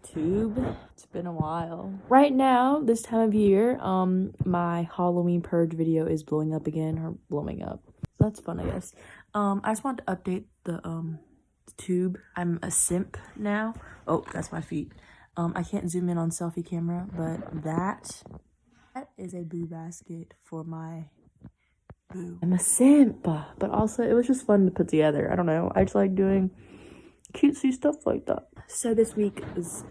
YouTube. It's been a while. Right now, this time of year, my Halloween purge video is blowing up again, or blowing up. So that's fun, I guess. I just wanted to update the tube. I'm a simp now. Oh, that's my feet. I can't zoom in on selfie camera, but that is a boo basket for my boo. I'm a simp, but also it was just fun to put together. I don't know. I just like doing cutesy stuff like that. So this week is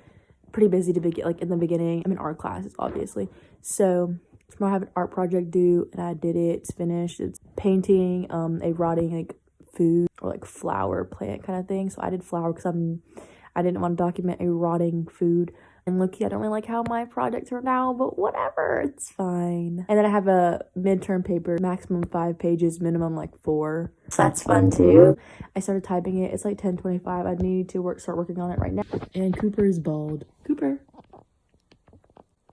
pretty busy to begin, like in the beginning. I'm in art classes, obviously. So tomorrow I have an art project due, and I did it. It's finished. It's painting a rotting like food or like flower plant kind of thing. So I did flower because I didn't want to document a rotting food. And look, I don't really like how my project turned out, but whatever, it's fine. And then I have a midterm paper, maximum 5 pages, minimum like 4. So that's fun too. I started typing it. It's like 10:25. I need to start working on it right now. And Cooper is bald. Cooper.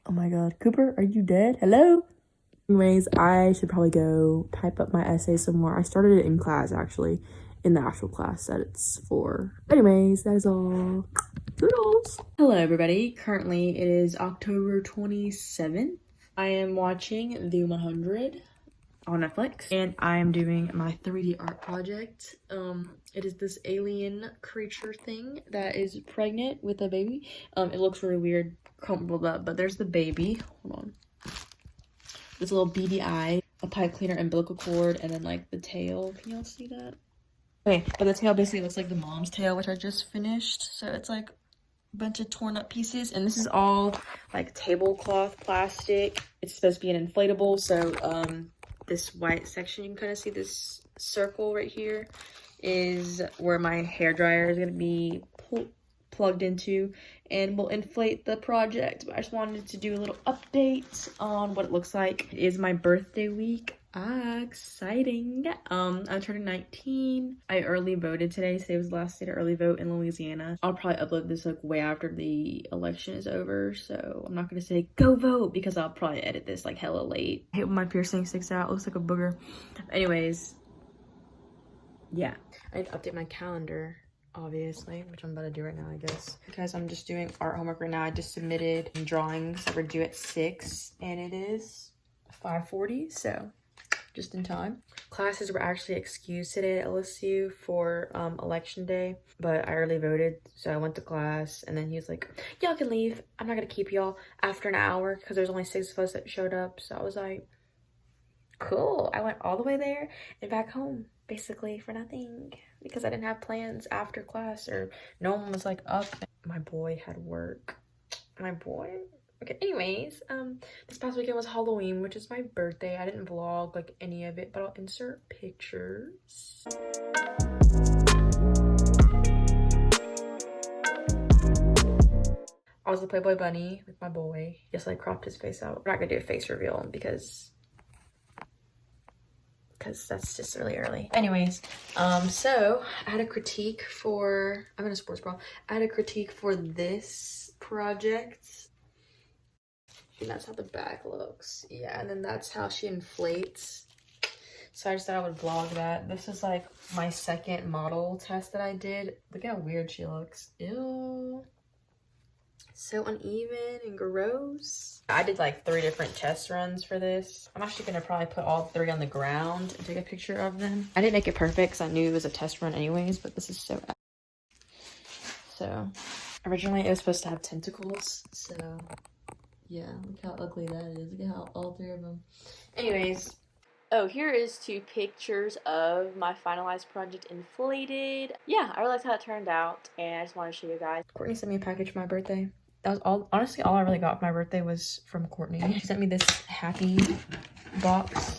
Oh my god. Cooper, are you dead? Hello? Anyways, I should probably go type up my essay some more. I started it in class, actually, in the actual class that it's for. Anyways, that is all. Doodles. Hello, everybody. Currently, it is October 27th. I am watching The 100 on Netflix, and I am doing my 3D art project. It is this alien creature thing that is pregnant with a baby. It looks really weird, crumpled up, but there's the baby. Hold on. This little beady eye, a pipe cleaner, umbilical cord, and then like the tail. Can y'all see that? Okay, but the tail basically looks like the mom's tail, which I just finished. So it's like a bunch of torn up pieces, and this is all like tablecloth plastic. It's supposed to be an inflatable, so this white section, you can kind of see this circle right here is where my hair dryer is going to be plugged into and will inflate the project. But I just wanted to do a little update on what it looks like. It is my birthday week. Exciting. I'm turning 19. I early voted today. Today was the last day to early vote in Louisiana. I'll probably upload this like way after the election is over, so I'm not gonna say go vote because I'll probably edit this like hella late. I hate when my piercing sticks out. It looks like a booger. Anyways, yeah, I need to update my calendar, obviously, which I'm about to do right now, I guess, because I'm just doing art homework right now. I just submitted drawings that were due at 6, and it is 5:40, so just in time. Classes were actually excused today at LSU for election day, but I early voted, so I went to class, and then he was like, y'all can leave. I'm not gonna keep y'all after an hour because there's only 6 of us that showed up. So I was like, cool. I went all the way there and back home basically for nothing because I didn't have plans after class, or no one was like up. My boy had work. My boy. Okay, anyways, this past weekend was Halloween, which is my birthday. I didn't vlog like any of it, but I'll insert pictures. I was the Playboy bunny with my boy. Yes, I cropped his face out. We're not gonna do a face reveal because that's just really early. Anyways, so I had a critique for, I'm in a sports bra. I had a critique for this project. And that's how the back looks. Yeah, and then that's how she inflates. So I just thought I would vlog that. This is like my second model test that I did. Look how weird she looks. Ew. So uneven and gross. I did like 3 different test runs for this. I'm actually gonna probably put all 3 on the ground and take a picture of them. I didn't make it perfect because I knew it was a test run anyways, but this is so originally it was supposed to have tentacles, so yeah, look how ugly that is. Look at how all 3 of them. Anyways, oh, here is 2 pictures of my finalized project inflated. Yeah, I really liked how it turned out, and I just wanted to show you guys. Courtney sent me a package for my birthday. That was all, honestly, all I really got for my birthday was from Courtney. She sent me this happy box,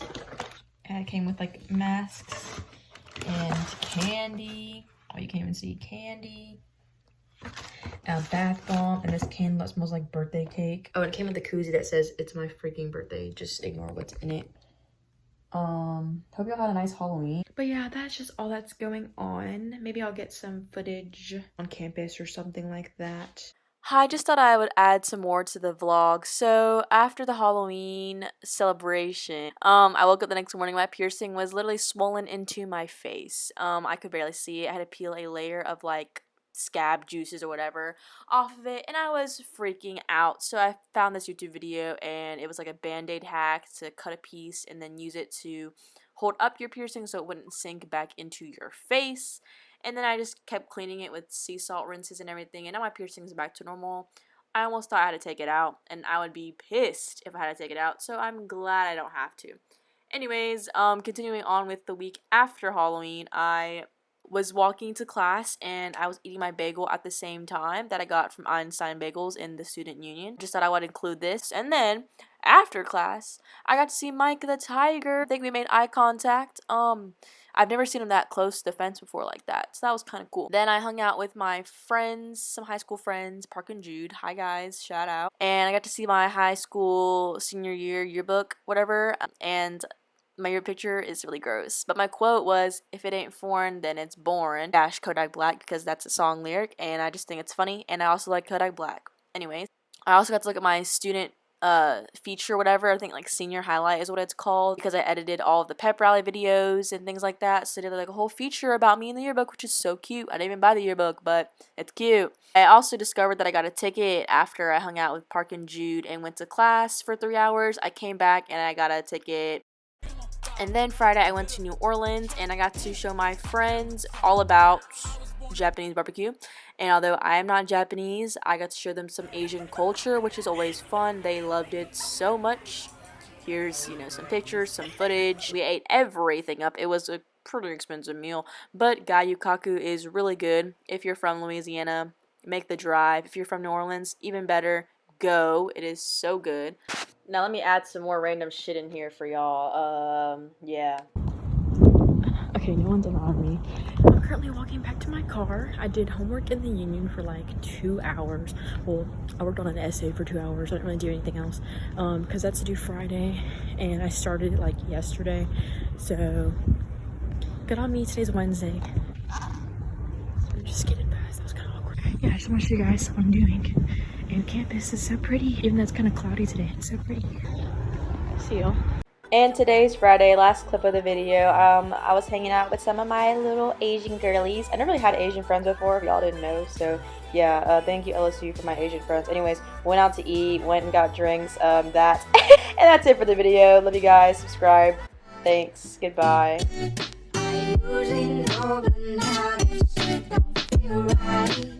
and it came with like masks and candy. Oh, you can't even see candy. A bath bomb, and this candle that smells like birthday cake. Oh, and it came with a koozie that says it's my freaking birthday. Just ignore what's in it. Hope y'all had a nice Halloween. But yeah, that's just all that's going on. Maybe I'll get some footage on campus or something like that. Hi, just thought I would add some more to the vlog. So after the Halloween celebration, I woke up the next morning, my piercing was literally swollen into my face. I could barely see it. I had to peel a layer of like scab juices or whatever off of it, and I was freaking out. So I found this YouTube video, and it was like a band-aid hack to cut a piece and then use it to hold up your piercing so it wouldn't sink back into your face. And then I just kept cleaning it with sea salt rinses and everything, and now my piercing is back to normal. I almost thought I had to take it out, and I would be pissed if I had to take it out, so I'm glad I don't have to. Anyways, continuing on with the week after Halloween, I was walking to class and I was eating my bagel at the same time that I got from Einstein Bagels in the student union. Just thought I would include this. And then after class, I got to see Mike the Tiger. I think we made eye contact. I've never seen him that close to the fence before like that, so that was kind of cool. Then I hung out with my friends, some high school friends, Park and Jude. Hi guys, shout out. And I got to see my high school senior year yearbook, whatever, and my year picture is really gross. But my quote was, if it ain't foreign, then it's boring. Dash Kodak Black, because that's a song lyric, and I just think it's funny, and I also like Kodak Black. Anyways, I also got to look at my student feature, whatever. I think like senior highlight is what it's called, because I edited all of the pep rally videos and things like that. So I did like a whole feature about me in the yearbook, which is so cute. I didn't even buy the yearbook, but it's cute. I also discovered that I got a ticket after I hung out with Park and Jude and went to class for 3 hours. I came back and I got a ticket. And then Friday I went to New Orleans and I got to show my friends all about Japanese barbecue. And although I am not Japanese, I got to show them some Asian culture, which is always fun. They loved it so much. Here's, some pictures, some footage. We ate everything up. It was a pretty expensive meal, but Gayukaku is really good. If you're from Louisiana, make the drive. If you're from New Orleans, even better, go. It is so good. Now let me add some more random shit in here for y'all. Yeah. Okay, no one's on me. I'm currently walking back to my car. I did homework in the union for like 2 hours. Well, I worked on an essay for 2 hours. I didn't really do anything else. Because that's due Friday, and I started it like yesterday. So, good on me. Today's Wednesday. I'm just getting past. That was kind of awkward. Yeah, I just want to show you guys what I'm doing. And campus is so pretty, even though it's kind of cloudy today. It's so pretty. See y'all. And today's Friday, last clip of the video. I was hanging out with some of my little Asian girlies. I never really had Asian friends before, if y'all didn't know. So yeah, thank you LSU for my Asian friends. Anyways, went out to eat, went and got drinks. And that's it for the video. Love you guys. Subscribe. Thanks. Goodbye. I usually know, but now this shit don't feel right.